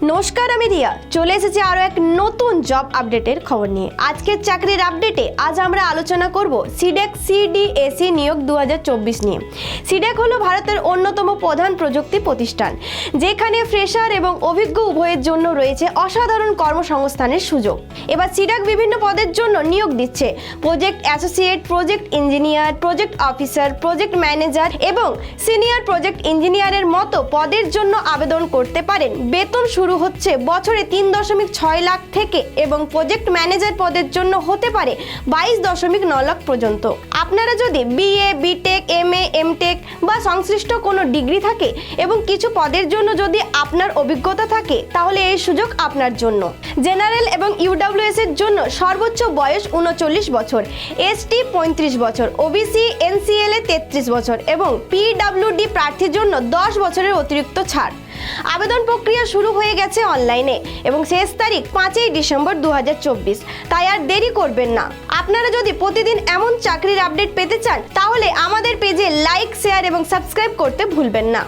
নমস্কার, আমি রিয়া চলে এসেছি আরো এক নতুন জব আপডেটের খবর নিয়ে। আজকের চাকরির আপডেটে আজ আমরা আলোচনা করব সিডেক সিডিএসি নিয়োগ 2024 নিয়ে। সিডেক হলো ভারতের অন্যতম প্রধান প্রযুক্তি প্রতিষ্ঠান, যেখানে ফ্রেশার এবং অভিজ্ঞ উভয়ের জন্য রয়েছে অসাধারণ কর্মসংস্থানের সুযোগ। এবার সিডেক বিভিন্ন পদের জন্য নিয়োগ দিচ্ছে। Project associate, project engineer, project officer, project manager এবং সিনিয়র প্রজেক্ট ইঞ্জিনিয়ারের মতো পদের জন্য আবেদন করতে পারেন। বেতন শুরু হচ্ছে বছরে 3.6 লাখ থেকে এবং প্রজেক্ট ম্যানেজার পদের জন্য হতে পারে 22.9 লাখ পর্যন্ত। আপনারা যদি বিএ, বিটেক, এমএ, এমটেক বা সংশ্লিষ্ট কোনো ডিগ্রি থাকে এবং কিছু পদের জন্য যদি আপনার অভিজ্ঞতা থাকে, তাহলে এই সুযোগ আপনার জন্য। জেনারেল এবং ইউডব্লিউএস এর জন্য সর্বোচ্চ বয়স 39 বছর, এসটি 35 বছর, ওবিসি এনসিএল এ 33 বছর এবং পিডব্লিউডি প্রার্থীর জন্য 10 বছরের অতিরিক্ত ছাড়। আবেদন প্রক্রিয়া শুরু হয়ে গেছে অনলাইনে এবং শেষ তারিখ 5ই ডিসেম্বর 2024। তাই আর দেরি করবেন না। আপনারা যদি প্রতিদিন এমন চাকরির আপডেট পেতে চান, তাহলে আমাদের পেজে লাইক, শেয়ার এবং সাবস্ক্রাইব করতে ভুলবেন না।